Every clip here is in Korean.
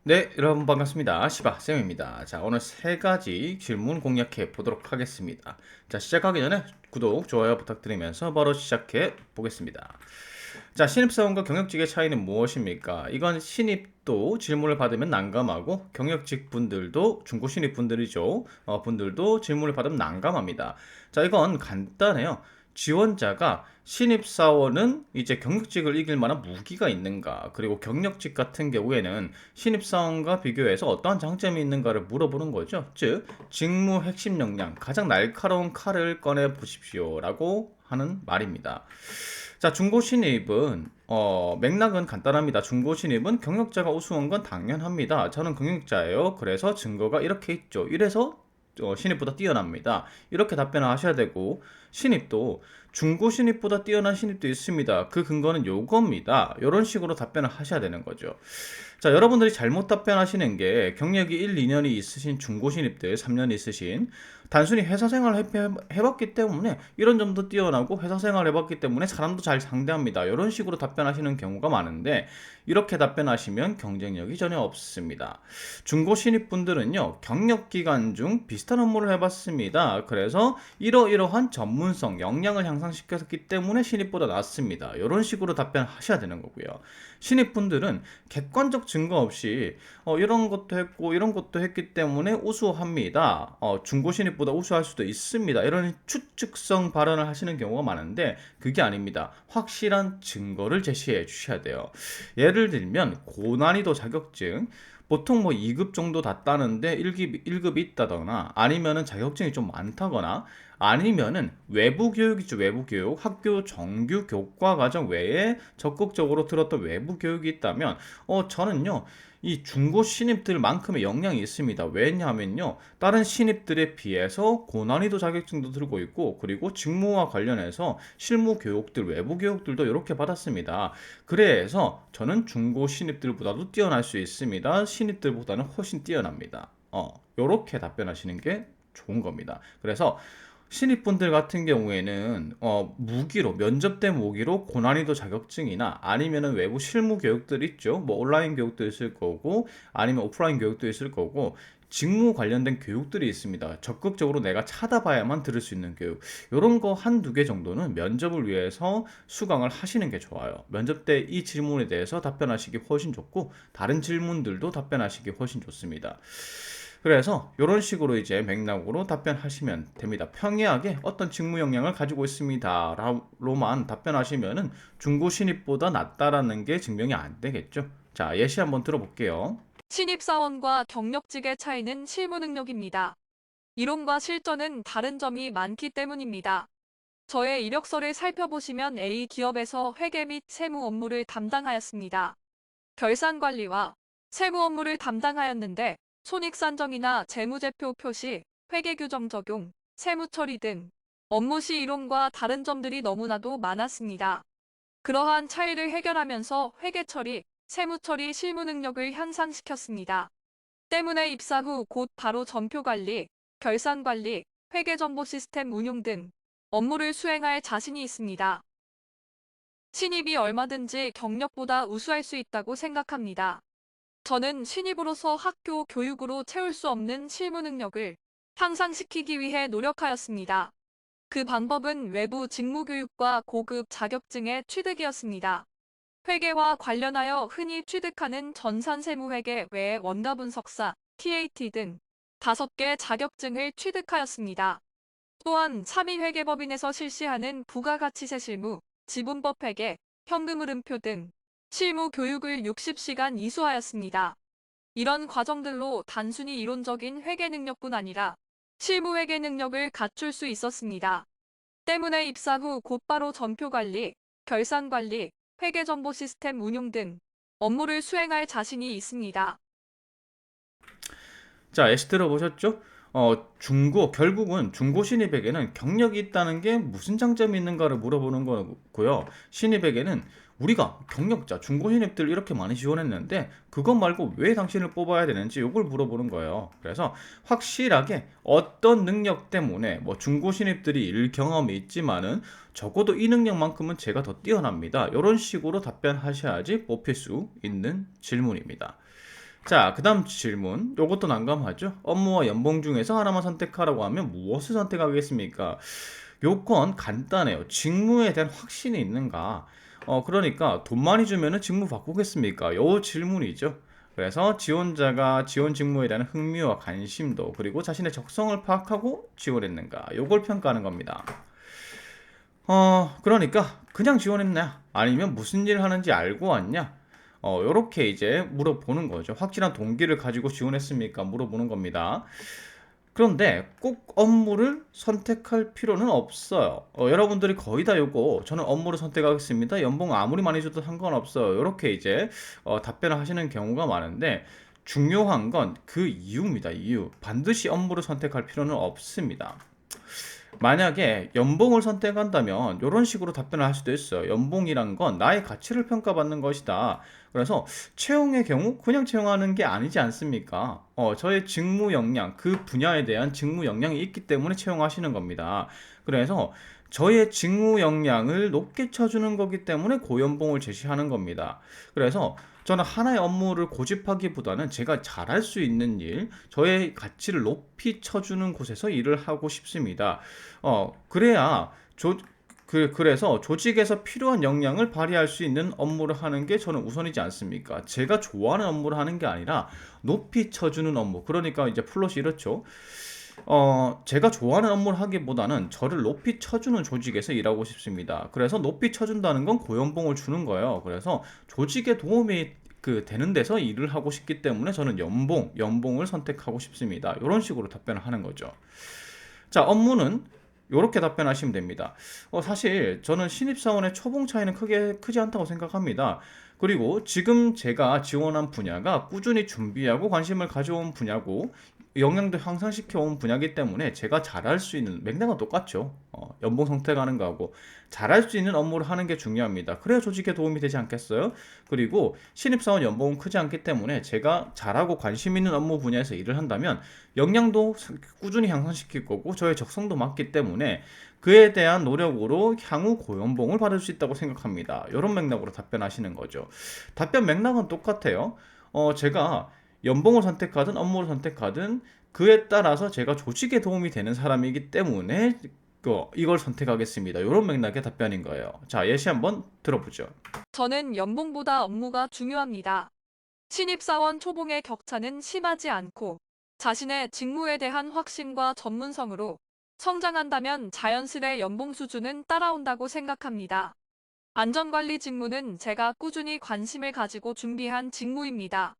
네, 여러분 반갑습니다. 시바쌤입니다. 자, 오늘 세 가지 질문 공략해 보도록 하겠습니다. 자, 시작하기 전에 구독, 좋아요 부탁드리면서 바로 시작해 보겠습니다. 자, 신입사원과 경력직의 차이는 무엇입니까? 이건 신입도 질문을 받으면 난감하고 경력직 분들도 중고 신입 분들이죠. 분들도 질문을 받으면 난감합니다. 자, 이건 간단해요. 지원자가 신입사원은 이제 경력직을 이길 만한 무기가 있는가, 그리고 경력직 같은 경우에는 신입사원과 비교해서 어떠한 장점이 있는가를 물어보는 거죠. 즉, 직무 핵심 역량, 가장 날카로운 칼을 꺼내 보십시오라고 하는 말입니다. 자, 중고 신입은 맥락은 간단합니다. 중고 신입은 경력자가 우수한 건 당연합니다. 저는 경력자예요. 그래서 증거가 이렇게 있죠. 이래서 신입보다 뛰어납니다. 이렇게 답변을 하셔야 되고, 신입도 중고 신입보다 뛰어난 신입도 있습니다. 그 근거는 요겁니다. 이런 식으로 답변을 하셔야 되는 거죠. 자, 여러분들이 잘못 답변하시는 게 경력이 1, 2년이 있으신 중고 신입들, 3년 있으신 단순히 회사 생활을 해봤기 때문에 이런 점도 뛰어나고 회사 생활을 해봤기 때문에 사람도 잘 상대합니다. 이런 식으로 답변하시는 경우가 많은데, 이렇게 답변하시면 경쟁력이 전혀 없습니다. 중고 신입분들은요, 경력 기간 중 비슷한 업무를 해봤습니다. 그래서 이러이러한 전문성, 역량을 향상시켰기 때문에 신입보다 낫습니다. 이런 식으로 답변하셔야 되는 거고요. 신입분들은 객관적 증거 없이 이런 것도 했고 이런 것도 했기 때문에 우수합니다. 중고 신입보다 우수할 수도 있습니다. 이런 추측성 발언을 하시는 경우가 많은데, 그게 아닙니다. 확실한 증거를 제시해 주셔야 돼요. 예를 들면 고난이도 자격증, 보통 뭐 2급 정도 다 따는데 1급이 있다거나, 아니면은 자격증이 좀 많다거나, 아니면은 외부 교육이죠. 외부 교육. 학교 정규 교과 과정 외에 적극적으로 들었던 외부 교육이 있다면 저는요, 이 중고 신입들만큼의 역량이 있습니다. 왜냐하면요, 다른 신입들에 비해서 고난이도 자격증도 들고 있고, 그리고 직무와 관련해서 실무 교육들, 외부 교육들도 이렇게 받았습니다. 그래서 저는 중고 신입들보다도 뛰어날 수 있습니다. 신입들보다는 훨씬 뛰어납니다. 요렇게 답변하시는 게 좋은 겁니다. 그래서 신입분들 같은 경우에는 무기로, 면접 때 무기로 고난이도 자격증이나, 아니면은 외부 실무 교육들 있죠. 뭐 온라인 교육도 있을 거고, 아니면 오프라인 교육도 있을 거고, 직무 관련된 교육들이 있습니다. 적극적으로 내가 찾아봐야만 들을 수 있는 교육. 이런 거 한두 개 정도는 면접을 위해서 수강을 하시는 게 좋아요. 면접 때 이 질문에 대해서 답변하시기 훨씬 좋고, 다른 질문들도 답변하시기 훨씬 좋습니다. 그래서 이런 식으로 이제 맥락으로 답변하시면 됩니다. 평이하게 어떤 직무 역량을 가지고 있습니다 로만 답변하시면은 중고 신입보다 낫다라는 게 증명이 안 되겠죠. 자, 예시 한번 들어볼게요. 신입사원과 경력직의 차이는 실무 능력입니다. 이론과 실전은 다른 점이 많기 때문입니다. 저의 이력서를 살펴보시면 A 기업에서 회계 및 세무 업무를 담당하였습니다. 결산 관리와 세무 업무를 담당하였는데, 손익산정이나 재무제표 표시, 회계 규정 적용, 세무 처리 등 업무 시 이론과 다른 점들이 너무나도 많았습니다. 그러한 차이를 해결하면서 회계 처리, 세무 처리 실무 능력을 향상시켰습니다. 때문에 입사 후 곧 바로 전표 관리, 결산 관리, 회계 정보 시스템 운용 등 업무를 수행할 자신이 있습니다. 신입이 얼마든지 경력보다 우수할 수 있다고 생각합니다. 저는 신입으로서 학교 교육으로 채울 수 없는 실무 능력을 향상시키기 위해 노력하였습니다. 그 방법은 외부 직무교육과 고급 자격증의 취득이었습니다. 회계와 관련하여 흔히 취득하는 전산세무회계 외에 원가분석사, TAT 등 5개 자격증을 취득하였습니다. 또한 3위 회계법인에서 실시하는 부가가치세 실무, 지분법 회계, 현금흐름표 등 실무 교육을 60시간 이수하였습니다. 이런 과정들로 단순히 이론적인 회계 능력뿐 아니라 실무 회계 능력을 갖출 수 있었습니다. 때문에 입사 후 곧바로 전표 관리, 결산 관리, 회계 정보 시스템 운용 등 업무를 수행할 자신이 있습니다. 자, 예시 들어보셨죠? 결국은 중고 신입에게는 경력이 있다는 게 무슨 장점이 있는가를 물어보는 거고요. 신입에게는 우리가 경력자, 중고 신입들 이렇게 많이 지원했는데 그것 말고 왜 당신을 뽑아야 되는지 이걸 물어보는 거예요. 그래서 확실하게 어떤 능력 때문에, 뭐 중고 신입들이 일 경험이 있지만은 적어도 이 능력만큼은 제가 더 뛰어납니다. 이런 식으로 답변하셔야지 뽑힐 수 있는 질문입니다. 자, 그 다음 질문. 요것도 난감하죠? 업무와 연봉 중에서 하나만 선택하라고 하면 무엇을 선택하겠습니까? 요건 간단해요. 직무에 대한 확신이 있는가? 그러니까 돈 많이 주면은 직무 바꾸겠습니까? 요 질문이죠. 그래서 지원자가 지원 직무에 대한 흥미와 관심도 그리고 자신의 적성을 파악하고 지원했는가? 요걸 평가하는 겁니다. 그러니까 그냥 지원했냐? 아니면 무슨 일을 하는지 알고 왔냐? 요렇게 이제 물어보는 거죠. 확실한 동기를 가지고 지원했습니까? 물어보는 겁니다. 그런데 꼭 업무를 선택할 필요는 없어요. 여러분들이 거의 다 요거 저는 업무를 선택하겠습니다. 연봉 아무리 많이 줘도 상관없어요. 요렇게 이제 답변을 하시는 경우가 많은데 중요한 건 그 이유입니다. 이유. 반드시 업무를 선택할 필요는 없습니다. 만약에 연봉을 선택한다면 이런 식으로 답변을 할 수도 있어요. 연봉이란 건 나의 가치를 평가받는 것이다. 그래서 채용의 경우 그냥 채용하는 게 아니지 않습니까? 저의 직무 역량, 그 분야에 대한 직무 역량이 있기 때문에 채용하시는 겁니다. 그래서 저의 직무 역량을 높게 쳐주는 거기 때문에 고연봉을 제시하는 겁니다. 그래서 저는 하나의 업무를 고집하기보다는 제가 잘할 수 있는 일, 저의 가치를 높이 쳐주는 곳에서 일을 하고 싶습니다. 그래야 그래서 조직에서 필요한 역량을 발휘할 수 있는 업무를 하는 게 저는 우선이지 않습니까? 제가 좋아하는 업무를 하는 게 아니라 높이 쳐주는 업무. 그러니까 이제 플롯이 이렇죠. 제가 좋아하는 업무를 하기보다는 저를 높이 쳐주는 조직에서 일하고 싶습니다. 그래서 높이 쳐준다는 건 고연봉을 주는 거예요. 그래서 조직에 도움이 되는 데서 일을 하고 싶기 때문에 저는 연봉을 선택하고 싶습니다. 이런 식으로 답변을 하는 거죠. 자, 업무는 이렇게 답변하시면 됩니다. 사실 저는 신입사원의 초봉 차이는 크지 않다고 생각합니다. 그리고 지금 제가 지원한 분야가 꾸준히 준비하고 관심을 가져온 분야고 영향도 향상시켜 온 분야이기 때문에 제가 잘할 수 있는 맥락은 똑같죠. 연봉 선택하는 거하고 잘할 수 있는 업무를 하는 게 중요합니다. 그래야 조직에 도움이 되지 않겠어요? 그리고 신입사원 연봉은 크지 않기 때문에 제가 잘하고 관심 있는 업무 분야에서 일을 한다면 역량도 꾸준히 향상시킬 거고 저의 적성도 맞기 때문에 그에 대한 노력으로 향후 고연봉을 받을 수 있다고 생각합니다. 이런 맥락으로 답변하시는 거죠. 답변 맥락은 똑같아요. 제가 연봉을 선택하든 업무를 선택하든 그에 따라서 제가 조직에 도움이 되는 사람이기 때문에 이걸 선택하겠습니다. 이런 맥락의 답변인 거예요. 자, 예시 한번 들어보죠. 저는 연봉보다 업무가 중요합니다. 신입사원 초봉의 격차는 심하지 않고 자신의 직무에 대한 확신과 전문성으로 성장한다면 자연스레 연봉 수준은 따라온다고 생각합니다. 안전관리 직무는 제가 꾸준히 관심을 가지고 준비한 직무입니다.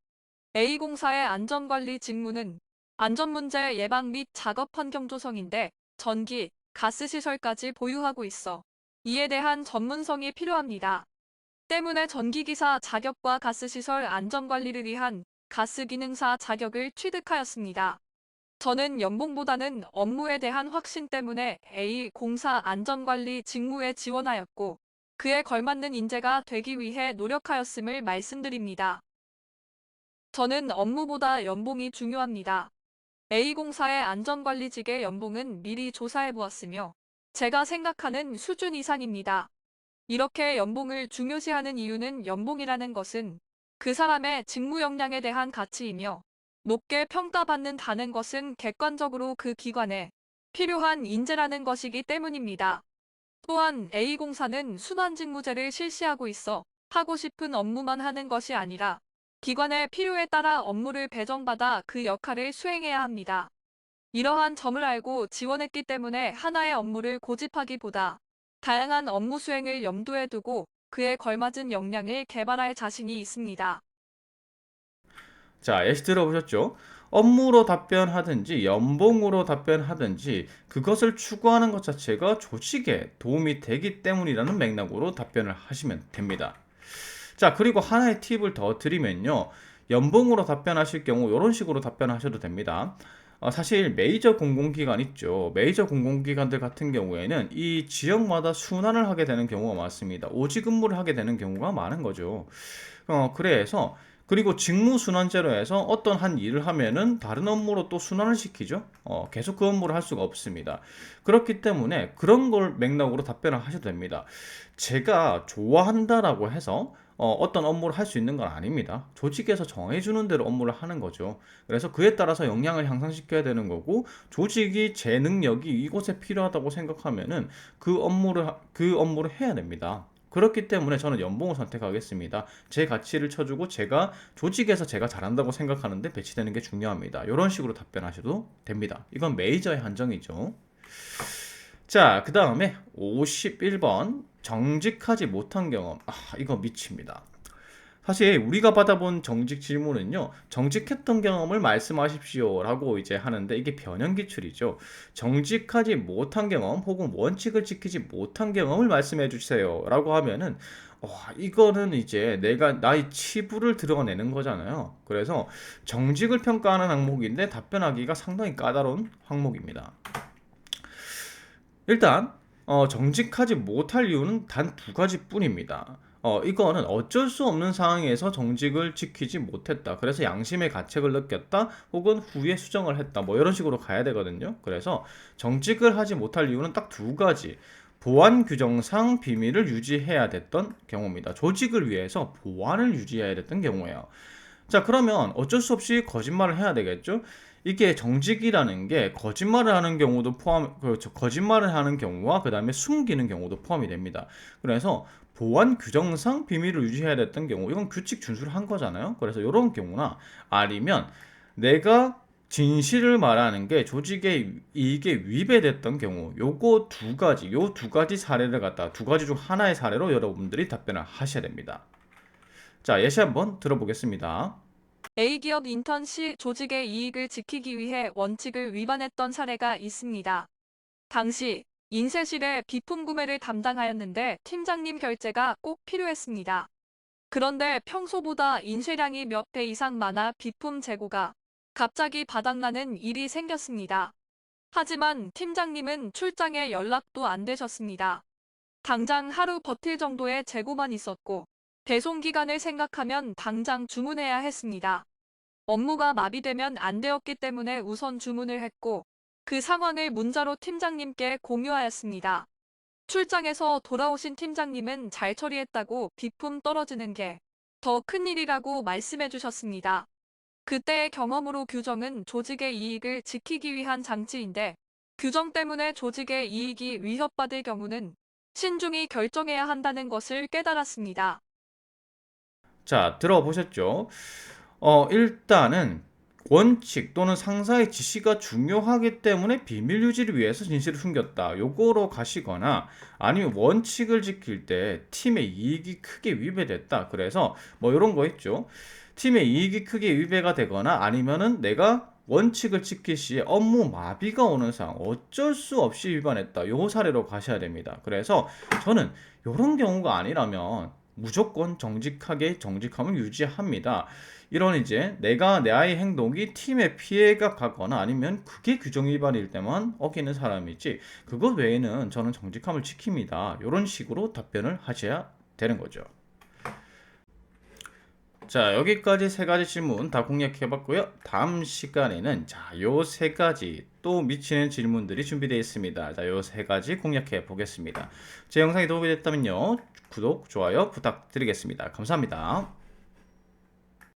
A공사의 안전관리 직무는 안전문제 예방 및 작업 환경 조성인데 전기, 가스 시설까지 보유하고 있어 이에 대한 전문성이 필요합니다. 때문에 전기기사 자격과 가스시설 안전관리를 위한 가스기능사 자격을 취득하였습니다. 저는 연봉보다는 업무에 대한 확신 때문에 A공사 안전관리 직무에 지원하였고 그에 걸맞는 인재가 되기 위해 노력하였음을 말씀드립니다. 저는 업무보다 연봉이 중요합니다. A공사의 안전관리직의 연봉은 미리 조사해 보았으며 제가 생각하는 수준 이상입니다. 이렇게 연봉을 중요시하는 이유는 연봉이라는 것은 그 사람의 직무 역량에 대한 가치이며 높게 평가받는다는 것은 객관적으로 그 기관에 필요한 인재라는 것이기 때문입니다. 또한 A공사는 순환직무제를 실시하고 있어 하고 싶은 업무만 하는 것이 아니라 기관의 필요에 따라 업무를 배정받아 그 역할을 수행해야 합니다. 이러한 점을 알고 지원했기 때문에 하나의 업무를 고집하기보다 다양한 업무 수행을 염두에 두고 그에 걸맞은 역량을 개발할 자신이 있습니다. 자, 예시 들어보셨죠? 업무로 답변하든지 연봉으로 답변하든지 그것을 추구하는 것 자체가 조직에 도움이 되기 때문이라는 맥락으로 답변을 하시면 됩니다. 자, 그리고 하나의 팁을 더 드리면요. 연봉으로 답변하실 경우 이런 식으로 답변하셔도 됩니다. 사실 메이저 공공기관 있죠. 메이저 공공기관들 같은 경우에는 이 지역마다 순환을 하게 되는 경우가 많습니다. 오지 근무를 하게 되는 경우가 많은 거죠. 그래서 그리고 직무순환제로 해서 어떤 한 일을 하면은 다른 업무로 또 순환을 시키죠. 계속 그 업무를 할 수가 없습니다. 그렇기 때문에 그런 걸 맥락으로 답변을 하셔도 됩니다. 제가 좋아한다라고 해서 어떤 업무를 할 수 있는 건 아닙니다. 조직에서 정해주는 대로 업무를 하는 거죠. 그래서 그에 따라서 역량을 향상시켜야 되는 거고, 조직이 제 능력이 이곳에 필요하다고 생각하면은 그 업무를 해야 됩니다. 그렇기 때문에 저는 연봉을 선택하겠습니다. 제 가치를 쳐주고 제가 조직에서 제가 잘한다고 생각하는데 배치되는 게 중요합니다. 이런 식으로 답변하셔도 됩니다. 이건 메이저의 한정이죠. 자, 그 다음에 51번 정직하지 못한 경험. 이거 미칩니다. 사실 우리가 받아본 정직 질문은요, 정직했던 경험을 말씀하십시오 라고 이제 하는데, 이게 변형 기출이죠. 정직하지 못한 경험 혹은 원칙을 지키지 못한 경험을 말씀해 주세요 라고 하면은, 이거는 이제 내가 나의 치부를 드러내는 거잖아요. 그래서 정직을 평가하는 항목인데 답변하기가 상당히 까다로운 항목입니다. 일단 정직하지 못할 이유는 단 두 가지뿐입니다. 이거는 어쩔 수 없는 상황에서 정직을 지키지 못했다. 그래서 양심의 가책을 느꼈다. 혹은 후에 수정을 했다. 뭐 이런 식으로 가야 되거든요. 그래서 정직을 하지 못할 이유는 딱 두 가지. 보안 규정상 비밀을 유지해야 됐던 경우입니다. 조직을 위해서 보안을 유지해야 됐던 경우예요. 자, 그러면 어쩔 수 없이 거짓말을 해야 되겠죠? 이게 정직이라는 게 거짓말을 하는 경우도 거짓말을 하는 경우와 그 다음에 숨기는 경우도 포함이 됩니다. 그래서 보안 규정상 비밀을 유지해야 됐던 경우, 이건 규칙 준수를 한 거잖아요. 그래서 이런 경우나 아니면 내가 진실을 말하는 게 조직의 이익에 위배됐던 경우, 요 두 가지 사례를 갖다 두 가지 중 하나의 사례로 여러분들이 답변을 하셔야 됩니다. 자, 예시 한번 들어보겠습니다. A기업 인턴 시 조직의 이익을 지키기 위해 원칙을 위반했던 사례가 있습니다. 당시 인쇄실에 비품 구매를 담당하였는데 팀장님 결제가 꼭 필요했습니다. 그런데 평소보다 인쇄량이 몇 배 이상 많아 비품 재고가 갑자기 바닥나는 일이 생겼습니다. 하지만 팀장님은 출장에 연락도 안 되셨습니다. 당장 하루 버틸 정도의 재고만 있었고, 배송 기간을 생각하면 당장 주문해야 했습니다. 업무가 마비되면 안 되었기 때문에 우선 주문을 했고, 그 상황을 문자로 팀장님께 공유하였습니다. 출장에서 돌아오신 팀장님은 잘 처리했다고 비품 떨어지는 게 더 큰일이라고 말씀해 주셨습니다. 그때의 경험으로 규정은 조직의 이익을 지키기 위한 장치인데, 규정 때문에 조직의 이익이 위협받을 경우는 신중히 결정해야 한다는 것을 깨달았습니다. 자, 들어보셨죠? 일단은 원칙 또는 상사의 지시가 중요하기 때문에 비밀 유지를 위해서 진실을 숨겼다. 요거로 가시거나, 아니면 원칙을 지킬 때 팀의 이익이 크게 위배됐다. 그래서 뭐 이런 거 있죠. 팀의 이익이 크게 위배가 되거나, 아니면은 내가 원칙을 지킬 시에 업무 마비가 오는 상황, 어쩔 수 없이 위반했다. 요 사례로 가셔야 됩니다. 그래서 저는 요런 경우가 아니라면 무조건 정직함을 유지합니다. 이런 이제 내가 내 아이 행동이 팀에 피해가 가거나 아니면 그게 규정 위반일 때만 어기는 사람이지, 그것 외에는 저는 정직함을 지킵니다. 이런 식으로 답변을 하셔야 되는 거죠. 자, 여기까지 세 가지 질문 다 공략해 봤고요. 다음 시간에는 요 세 가지 또 미치는 질문들이 준비되어 있습니다. 자, 요 세 가지 공략해 보겠습니다. 제 영상이 도움이 됐다면요, 구독, 좋아요 부탁드리겠습니다. 감사합니다.